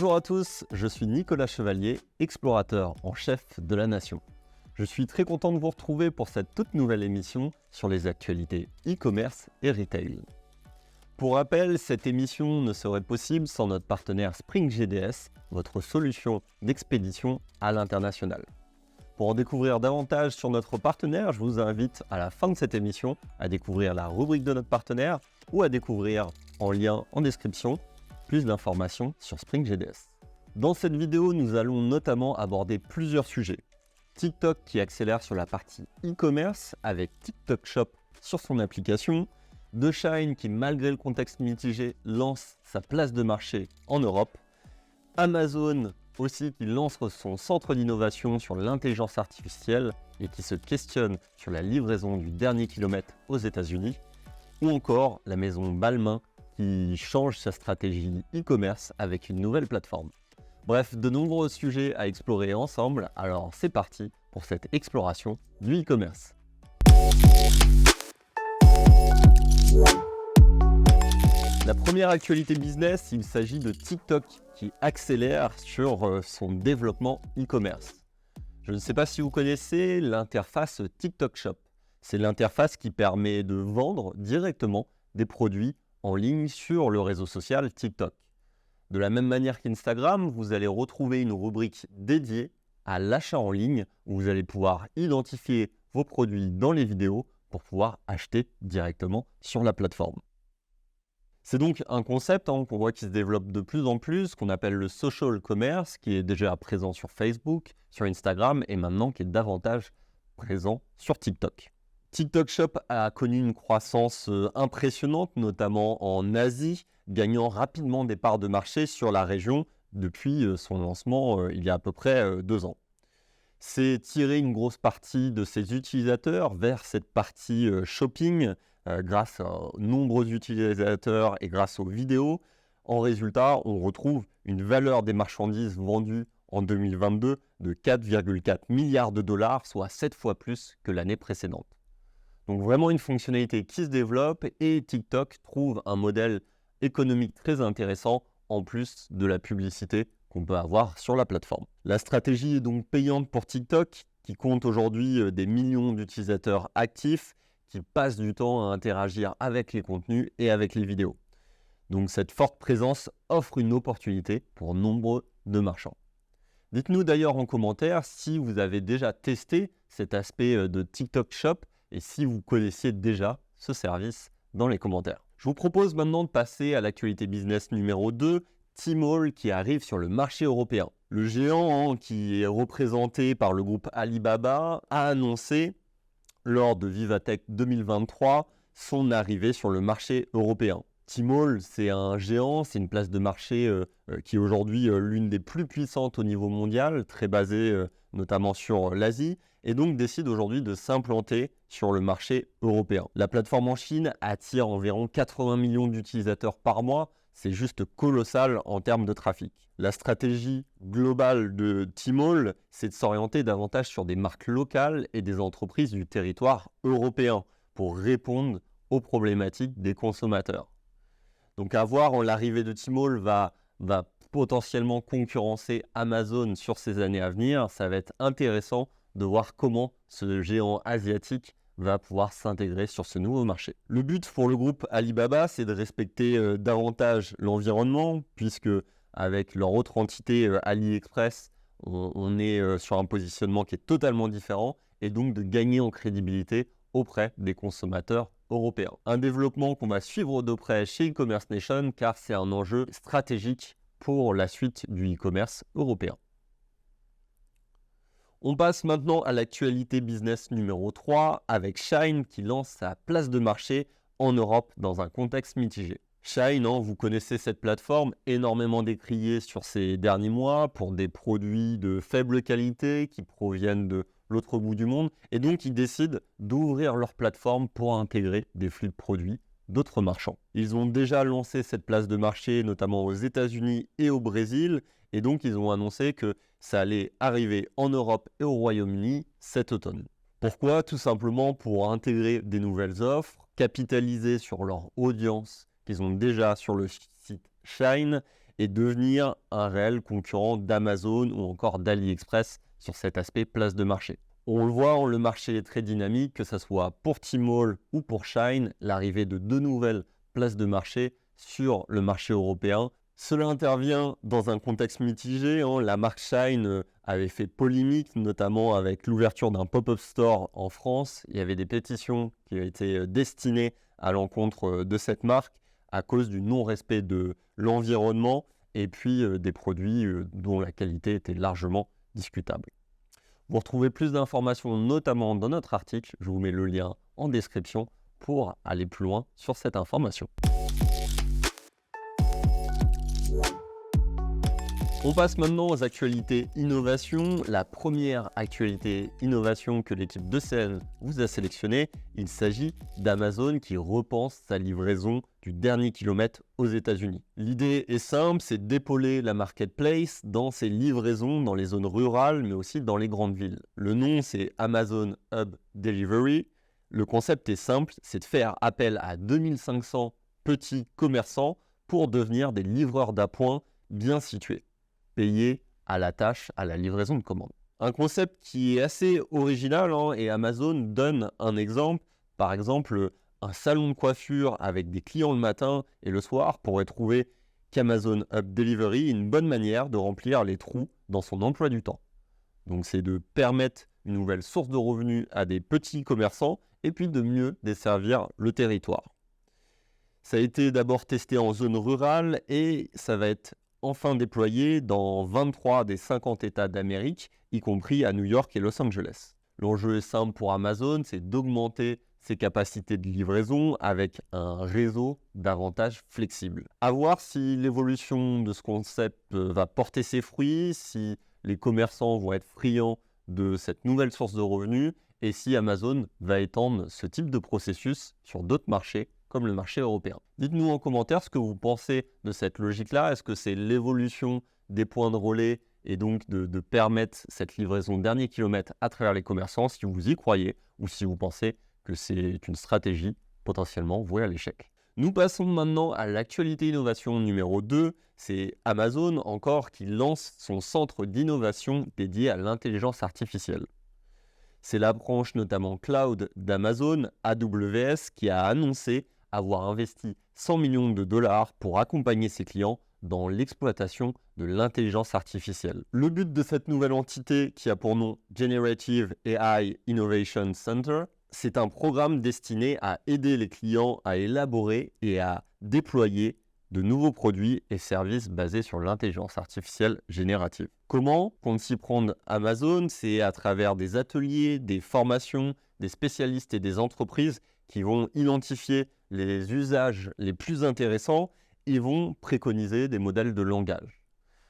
Bonjour à tous, je suis Nicolas Chevalier, explorateur en chef de la nation. Je suis très content de vous retrouver pour cette toute nouvelle émission sur les actualités e-commerce et retail. Pour rappel, cette émission ne serait possible sans notre partenaire Spring GDS, votre solution d'expédition à l'international. Pour en découvrir davantage sur notre partenaire, je vous invite à la fin de cette émission à découvrir la rubrique de notre partenaire ou à découvrir en lien en description plus d'informations sur Spring GDS. Dans cette vidéo, nous allons notamment aborder plusieurs sujets. TikTok qui accélère sur la partie e-commerce avec TikTok Shop sur son application, The Shine qui, malgré le contexte mitigé, lance sa place de marché en Europe, Amazon aussi qui lance son centre d'innovation sur l'intelligence artificielle et qui se questionne sur la livraison du dernier kilomètre aux États-Unis, ou encore la maison Balmain qui change sa stratégie e-commerce avec une nouvelle plateforme. Bref, de nombreux sujets à explorer ensemble, alors c'est parti pour cette exploration du e-commerce. La première actualité business, il s'agit de TikTok qui accélère sur son développement e-commerce. Je ne sais pas si vous connaissez l'interface TikTok Shop. C'est l'interface qui permet de vendre directement des produits en ligne sur le réseau social TikTok. De la même manière qu'Instagram, vous allez retrouver une rubrique dédiée à l'achat en ligne où vous allez pouvoir identifier vos produits dans les vidéos pour pouvoir acheter directement sur la plateforme. C'est donc un concept qu'on voit qui se développe de plus en plus, qu'on appelle le social commerce, qui est déjà présent sur Facebook, sur Instagram et maintenant qui est davantage présent sur TikTok. TikTok Shop a connu une croissance impressionnante, notamment en Asie, gagnant rapidement des parts de marché sur la région depuis son lancement il y a à peu près 2 ans. C'est tirer une grosse partie de ses utilisateurs vers cette partie shopping grâce aux nombreux utilisateurs et grâce aux vidéos. En résultat, on retrouve une valeur des marchandises vendues en 2022 de 4,4 milliards de dollars, soit 7 fois plus que l'année précédente. Donc vraiment une fonctionnalité qui se développe et TikTok trouve un modèle économique très intéressant en plus de la publicité qu'on peut avoir sur la plateforme. La stratégie est donc payante pour TikTok qui compte aujourd'hui des millions d'utilisateurs actifs qui passent du temps à interagir avec les contenus et avec les vidéos. Donc cette forte présence offre une opportunité pour nombre de marchands. Dites-nous d'ailleurs en commentaire si vous avez déjà testé cet aspect de TikTok Shop et si vous connaissiez déjà ce service dans les commentaires. Je vous propose maintenant de passer à l'actualité business numéro 2, Tmall qui arrive sur le marché européen. Le géant qui est représenté par le groupe Alibaba a annoncé lors de Vivatech 2023 son arrivée sur le marché européen. Tmall, c'est un géant, c'est une place de marché qui est aujourd'hui l'une des plus puissantes au niveau mondial, très basée notamment sur l'Asie, et donc décide aujourd'hui de s'implanter sur le marché européen. La plateforme en Chine attire environ 80 millions d'utilisateurs par mois, c'est juste colossal en termes de trafic. La stratégie globale de Tmall, c'est de s'orienter davantage sur des marques locales et des entreprises du territoire européen pour répondre aux problématiques des consommateurs. Donc à voir, l'arrivée de Tmall va potentiellement concurrencer Amazon sur ces années à venir. Ça va être intéressant de voir comment ce géant asiatique va pouvoir s'intégrer sur ce nouveau marché. Le but pour le groupe Alibaba, c'est de respecter davantage l'environnement, puisque avec leur autre entité AliExpress, on est sur un positionnement qui est totalement différent, et donc de gagner en crédibilité auprès des consommateurs européens. Un développement qu'on va suivre de près chez E-Commerce Nation, car c'est un enjeu stratégique pour la suite du e-commerce européen. On passe maintenant à l'actualité business numéro 3 avec Shine qui lance sa place de marché en Europe dans un contexte mitigé. Shine, vous connaissez cette plateforme énormément décriée sur ces derniers mois pour des produits de faible qualité qui proviennent de l'autre bout du monde et donc ils décident d'ouvrir leur plateforme pour intégrer des flux de produits d'autres marchands. Ils ont déjà lancé cette place de marché notamment aux États-Unis et au Brésil et donc ils ont annoncé que ça allait arriver en Europe et au Royaume-Uni cet automne. Pourquoi ? Tout simplement pour intégrer des nouvelles offres, capitaliser sur leur audience qu'ils ont déjà sur le site Shine et devenir un réel concurrent d'Amazon ou encore d'AliExpress sur cet aspect place de marché. On le voit, le marché est très dynamique, que ce soit pour Tmall ou pour Shein, l'arrivée de 2 nouvelles places de marché sur le marché européen. Cela intervient dans un contexte mitigé. La marque Shein avait fait polémique, notamment avec l'ouverture d'un pop-up store en France. Il y avait des pétitions qui étaient destinées à l'encontre de cette marque à cause du non-respect de l'environnement et puis des produits dont la qualité était largement discutable. Vous retrouvez plus d'informations, notamment dans notre article. Je vous mets le lien en description pour aller plus loin sur cette information. On passe maintenant aux actualités innovation. La première actualité innovation que l'équipe de CN vous a sélectionnée, il s'agit d'Amazon qui repense sa livraison du dernier kilomètre aux États-Unis. L'idée est simple, c'est d'épauler la marketplace dans ses livraisons dans les zones rurales, mais aussi dans les grandes villes. Le nom, c'est Amazon Hub Delivery. Le concept est simple, c'est de faire appel à 2500 petits commerçants pour devenir des livreurs d'appoint bien situés, payés à la tâche, à la livraison de commandes. Un concept qui est assez original et Amazon donne un exemple. Par exemple, un salon de coiffure avec des clients le matin et le soir pourrait trouver qu'Amazon Hub Delivery est une bonne manière de remplir les trous dans son emploi du temps. Donc c'est de permettre une nouvelle source de revenus à des petits commerçants et puis de mieux desservir le territoire. Ça a été d'abord testé en zone rurale et ça va être enfin déployé dans 23 des 50 États d'Amérique, y compris à New York et Los Angeles. L'enjeu est simple pour Amazon, c'est d'augmenter ses capacités de livraison avec un réseau davantage flexible. À voir si l'évolution de ce concept va porter ses fruits, si les commerçants vont être friands de cette nouvelle source de revenus et si Amazon va étendre ce type de processus sur d'autres marchés comme le marché européen. Dites-nous en commentaire ce que vous pensez de cette logique-là. Est-ce que c'est l'évolution des points de relais et donc de permettre cette livraison dernier kilomètre à travers les commerçants, si vous y croyez ou si vous pensez que c'est une stratégie potentiellement vouée à l'échec. Nous passons maintenant à l'actualité innovation numéro 2. C'est Amazon encore qui lance son centre d'innovation dédié à l'intelligence artificielle. C'est la branche notamment cloud d'Amazon, AWS, qui a annoncé avoir investi 100 millions de dollars pour accompagner ses clients dans l'exploitation de l'intelligence artificielle. Le but de cette nouvelle entité, qui a pour nom Generative AI Innovation Center, c'est un programme destiné à aider les clients à élaborer et à déployer de nouveaux produits et services basés sur l'intelligence artificielle générative. Comment compte s'y prendre Amazon? C'est à travers des ateliers, des formations, des spécialistes et des entreprises qui vont identifier les usages les plus intéressants et vont préconiser des modèles de langage.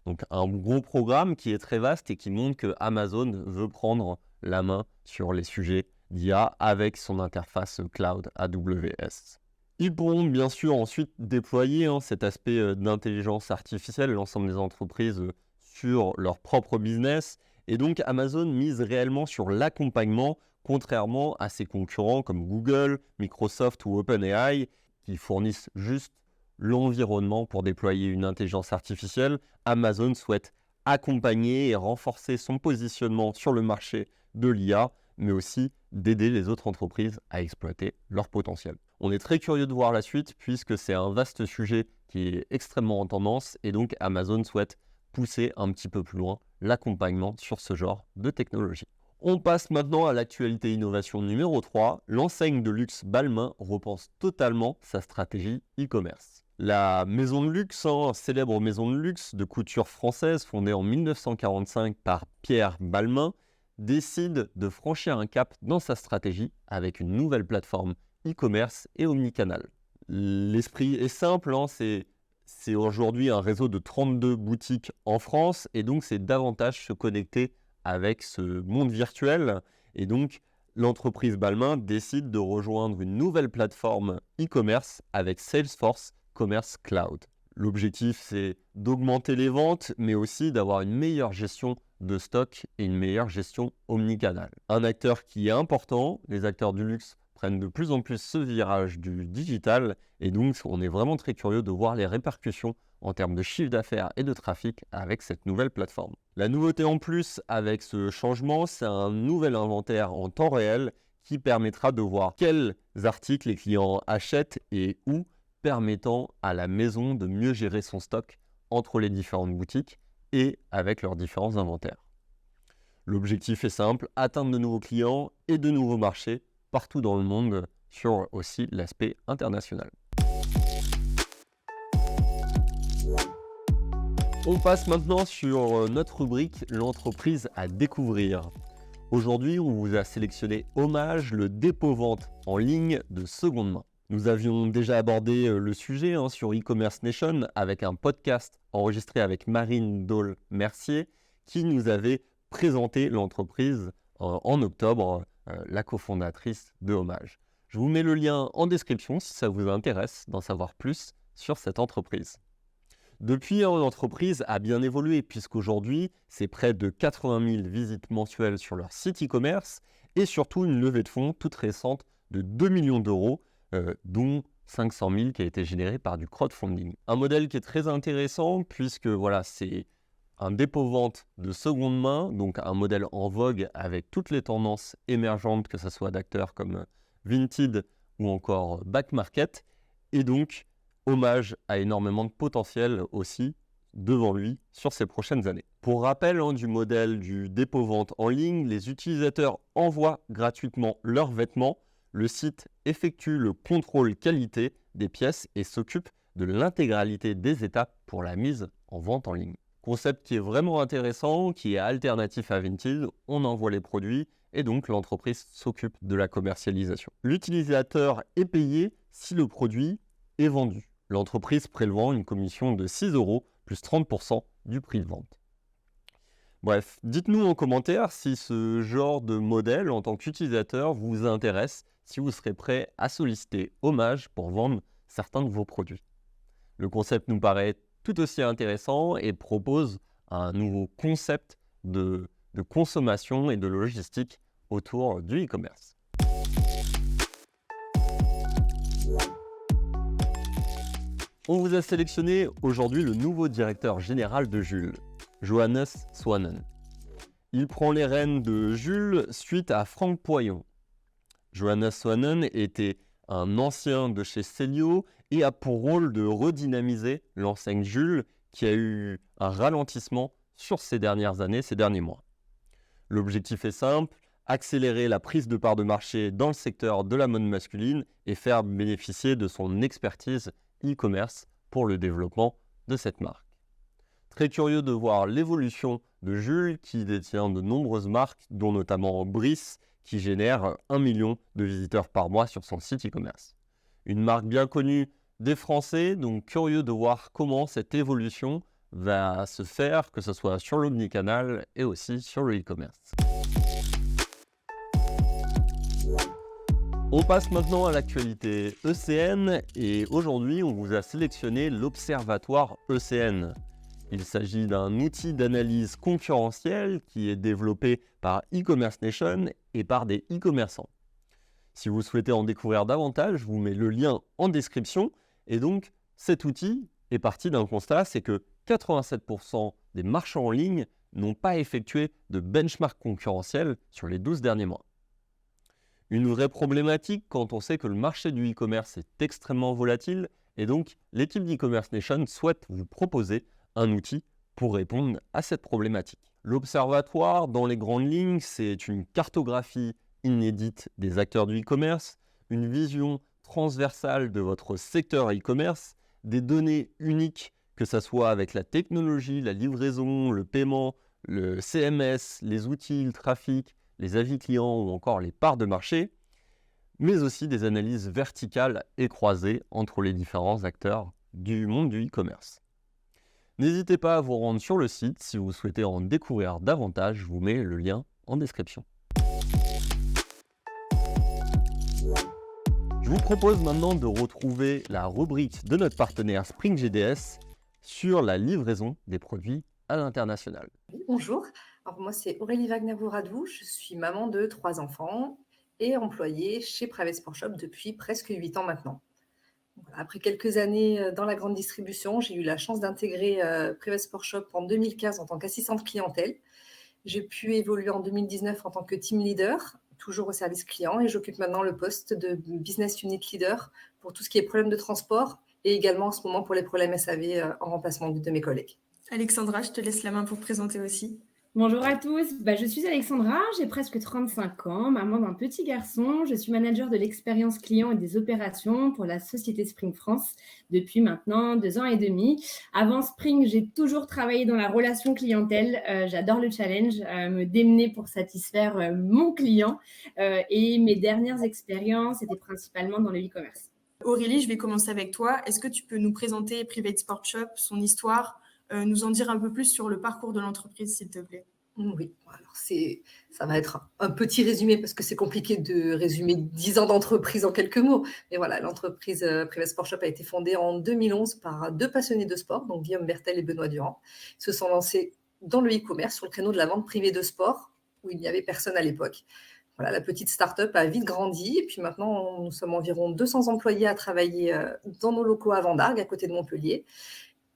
Donc un gros programme qui est très vaste et qui montre que Amazon veut prendre la main sur les sujets d'IA avec son interface cloud AWS. Ils pourront bien sûr ensuite déployer cet aspect d'intelligence artificielle, l'ensemble des entreprises sur leur propre business. Et donc Amazon mise réellement sur l'accompagnement, contrairement à ses concurrents comme Google, Microsoft ou OpenAI, qui fournissent juste l'environnement pour déployer une intelligence artificielle. Amazon souhaite accompagner et renforcer son positionnement sur le marché de l'IA, mais aussi d'aider les autres entreprises à exploiter leur potentiel. On est très curieux de voir la suite puisque c'est un vaste sujet qui est extrêmement en tendance et donc Amazon souhaite pousser un petit peu plus loin l'accompagnement sur ce genre de technologie. On passe maintenant à l'actualité innovation numéro 3. L'enseigne de luxe Balmain repense totalement sa stratégie e-commerce. La maison de luxe, célèbre maison de luxe de couture française fondée en 1945 par Pierre Balmain, décide de franchir un cap dans sa stratégie avec une nouvelle plateforme e-commerce et omnicanal. L'esprit est simple, c'est aujourd'hui un réseau de 32 boutiques en France et donc c'est davantage se connecter avec ce monde virtuel et donc l'entreprise Balmain décide de rejoindre une nouvelle plateforme e-commerce avec Salesforce Commerce Cloud. L'objectif, c'est d'augmenter les ventes, mais aussi d'avoir une meilleure gestion de stock et une meilleure gestion omnicanal. Un acteur qui est important, les acteurs du luxe prennent de plus en plus ce virage du digital et donc on est vraiment très curieux de voir les répercussions en termes de chiffre d'affaires et de trafic avec cette nouvelle plateforme. La nouveauté en plus avec ce changement, c'est un nouvel inventaire en temps réel qui permettra de voir quels articles les clients achètent et où, permettant à la maison de mieux gérer son stock entre les différentes boutiques et avec leurs différents inventaires. L'objectif est simple, atteindre de nouveaux clients et de nouveaux marchés partout dans le monde sur aussi l'aspect international. On passe maintenant sur notre rubrique l'entreprise à découvrir. Aujourd'hui, on vous a sélectionné Hommage, le dépôt-vente en ligne de seconde main. Nous avions déjà abordé le sujet sur e-commerce nation avec un podcast enregistré avec Marine Dole-Mercier qui nous avait présenté l'entreprise en octobre, la cofondatrice de Hommage. Je vous mets le lien en description si ça vous intéresse d'en savoir plus sur cette entreprise. Depuis, l'entreprise a bien évolué puisqu'aujourd'hui, c'est près de 80 000 visites mensuelles sur leur site e-commerce et surtout une levée de fonds toute récente de 2 millions d'euros, dont 500 000 qui a été généré par du crowdfunding. Un modèle qui est très intéressant puisque voilà, c'est un dépôt-vente de seconde main, donc un modèle en vogue avec toutes les tendances émergentes, que ce soit d'acteurs comme Vinted ou encore Back Market, et donc Hommage a énormément de potentiel aussi devant lui sur ces prochaines années. Pour rappel du modèle du dépôt-vente en ligne, les utilisateurs envoient gratuitement leurs vêtements, le site effectue le contrôle qualité des pièces et s'occupe de l'intégralité des étapes pour la mise en vente en ligne. Concept qui est vraiment intéressant, qui est alternatif à Vinted, on envoie les produits et donc l'entreprise s'occupe de la commercialisation. L'utilisateur est payé si le produit est vendu. L'entreprise prélevant une commission de 6 € plus 30% du prix de vente. Bref, dites-nous en commentaire si ce genre de modèle en tant qu'utilisateur vous intéresse, si vous serez prêt à solliciter Hommage pour vendre certains de vos produits. Le concept nous paraît tout aussi intéressant et propose un nouveau concept de consommation et de logistique autour du e-commerce. On vous a sélectionné aujourd'hui le nouveau directeur général de Jules, Johannes Swanen. Il prend les rênes de Jules suite à Franck Poyon. Johannes Swanen était un ancien de chez Célio et a pour rôle de redynamiser l'enseigne Jules qui a eu un ralentissement sur ces dernières années, ces derniers mois. L'objectif est simple, accélérer la prise de part de marché dans le secteur de la mode masculine et faire bénéficier de son expertise e-commerce pour le développement de cette marque. Très curieux de voir l'évolution de Jules qui détient de nombreuses marques, dont notamment Brice, qui génère 1 million de visiteurs par mois sur son site e-commerce. Une marque bien connue des Français, donc curieux de voir comment cette évolution va se faire, que ce soit sur l'omnicanal et aussi sur le e-commerce. On passe maintenant à l'actualité ECN et aujourd'hui on vous a sélectionné l'Observatoire ECN. Il s'agit d'un outil d'analyse concurrentielle qui est développé par e-commerce nation et par des e-commerçants. Si vous souhaitez en découvrir davantage, je vous mets le lien en description. Et donc, cet outil est parti d'un constat, c'est que 87% des marchands en ligne n'ont pas effectué de benchmark concurrentiel sur les 12 derniers mois. Une vraie problématique quand on sait que le marché du e-commerce est extrêmement volatile et donc l'équipe d'e-commerce nation souhaite vous proposer un outil pour répondre à cette problématique. L'Observatoire, dans les grandes lignes, c'est une cartographie inédite des acteurs du e-commerce, une vision transversale de votre secteur e-commerce, des données uniques, que ce soit avec la technologie, la livraison, le paiement, le CMS, les outils, le trafic, les avis clients ou encore les parts de marché, mais aussi des analyses verticales et croisées entre les différents acteurs du monde du e-commerce. N'hésitez pas à vous rendre sur le site si vous souhaitez en découvrir davantage, je vous mets le lien en description. Je vous propose maintenant de retrouver la rubrique de notre partenaire Spring GDS sur la livraison des produits à l'international. Bonjour, alors moi c'est Aurélie Wagner-Bouradou, je suis maman de 3 enfants et employée chez Private Sport Shop depuis presque 8 ans maintenant. Voilà, après quelques années dans la grande distribution, j'ai eu la chance d'intégrer Private Sport Shop en 2015 en tant qu'assistante clientèle. J'ai pu évoluer en 2019 en tant que team leader, toujours au service client, et j'occupe maintenant le poste de business unit leader pour tout ce qui est problème de transport et également en ce moment pour les problèmes SAV en remplacement de mes collègues. Alexandra, je te laisse la main pour te présenter aussi. Bonjour à tous, je suis Alexandra, j'ai presque 35 ans, maman d'un petit garçon. Je suis manager de l'expérience client et des opérations pour la société Spring France depuis maintenant 2 ans et demi. Avant Spring, j'ai toujours travaillé dans la relation clientèle. J'adore le challenge, me démener pour satisfaire mon client et mes dernières expériences étaient principalement dans le e-commerce. Aurélie, je vais commencer avec toi. Est-ce que tu peux nous présenter Private Sport Shop, son histoire, nous en dire un peu plus sur le parcours de l'entreprise, s'il te plaît? Oui, alors ça va être un petit résumé parce que c'est compliqué de résumer 10 ans d'entreprise en quelques mots. Mais voilà, l'entreprise Private Sport Shop a été fondée en 2011 par 2 passionnés de sport, donc Guillaume Bertel et Benoît Durand. Ils se sont lancés dans le e-commerce sur le créneau de la vente privée de sport où il n'y avait personne à l'époque. Voilà, la petite start-up a vite grandi et puis maintenant, nous sommes environ 200 employés à travailler dans nos locaux à Vendargues, à côté de Montpellier.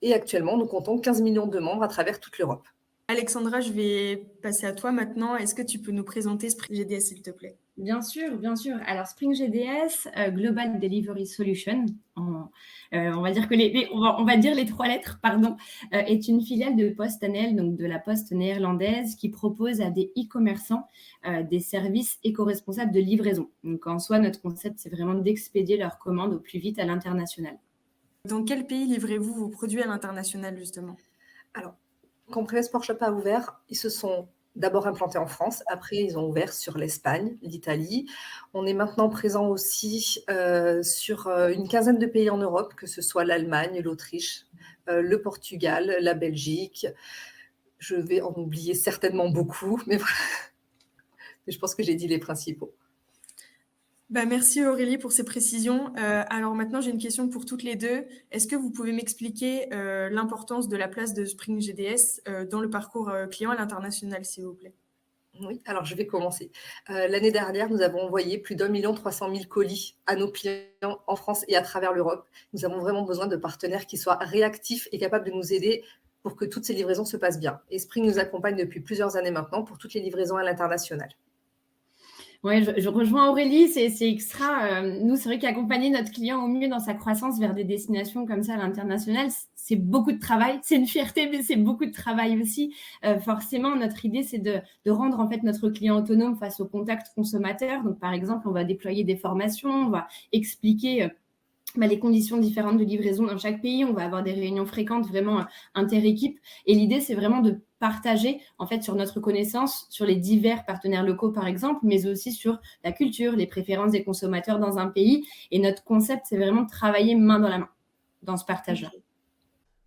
Et actuellement, nous comptons 15 millions de membres à travers toute l'Europe. Alexandra, je vais passer à toi maintenant. Est-ce que tu peux nous présenter Spring GDS, s'il te plaît? Bien sûr, bien sûr. Alors, Spring GDS, Global Delivery Solution, on va dire que on va dire les 3 lettres, pardon, est une filiale de PostNL, donc de la Poste néerlandaise, qui propose à des e-commerçants des services éco-responsables de livraison. Donc, en soi, notre concept, c'est vraiment d'expédier leurs commandes au plus vite à l'international. Dans quel pays livrez-vous vos produits à l'international, justement? Alors, quand Private Sport Shop a ouvert, ils se sont d'abord implantés en France. Après, ils ont ouvert sur l'Espagne, l'Italie. On est maintenant présent aussi sur une quinzaine de pays en Europe, que ce soit l'Allemagne, l'Autriche, le Portugal, la Belgique. Je vais en oublier certainement beaucoup, mais voilà. Je pense que j'ai dit les principaux. Merci Aurélie pour ces précisions. Alors maintenant, j'ai une question pour toutes les deux. Est-ce que vous pouvez m'expliquer l'importance de la place de Spring GDS dans le parcours client à l'international, s'il vous plaît? Oui, alors je vais commencer. L'année dernière, nous avons envoyé plus d'1,3 million colis à nos clients en France et à travers l'Europe. Nous avons vraiment besoin de partenaires qui soient réactifs et capables de nous aider pour que toutes ces livraisons se passent bien. Et Spring nous accompagne depuis plusieurs années maintenant pour toutes les livraisons à l'international. Ouais, je rejoins Aurélie, c'est extra. Nous, c'est vrai qu'accompagner notre client au mieux dans sa croissance vers des destinations comme ça à l'international, c'est beaucoup de travail. C'est une fierté, mais c'est beaucoup de travail aussi. Forcément, notre idée, c'est de rendre en fait notre client autonome face au contact consommateur. Donc, par exemple, on va déployer des formations, on va expliquer les conditions différentes de livraison dans chaque pays. On va avoir des réunions fréquentes, vraiment inter-équipe. Et l'idée, c'est vraiment de partager en fait sur notre connaissance, sur les divers partenaires locaux par exemple, mais aussi sur la culture, les préférences des consommateurs dans un pays. Et notre concept, c'est vraiment de travailler main dans la main dans ce partage-là.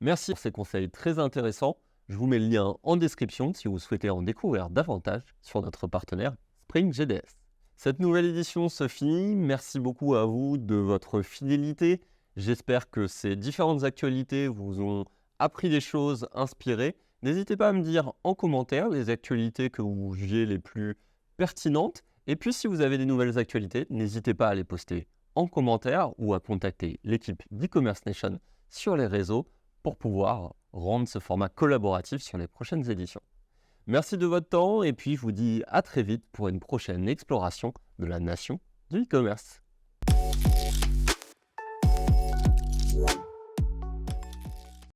Merci pour ces conseils très intéressants. Je vous mets le lien en description si vous souhaitez en découvrir davantage sur notre partenaire Spring GDS. Cette nouvelle édition se finit. Merci beaucoup à vous de votre fidélité. J'espère que ces différentes actualités vous ont appris des choses, inspiré. N'hésitez pas à me dire en commentaire les actualités que vous jugez les plus pertinentes. Et puis si vous avez des nouvelles actualités, n'hésitez pas à les poster en commentaire ou à contacter l'équipe d'e-commerce nation sur les réseaux pour pouvoir rendre ce format collaboratif sur les prochaines éditions. Merci de votre temps et puis je vous dis à très vite pour une prochaine exploration de la nation du e-commerce.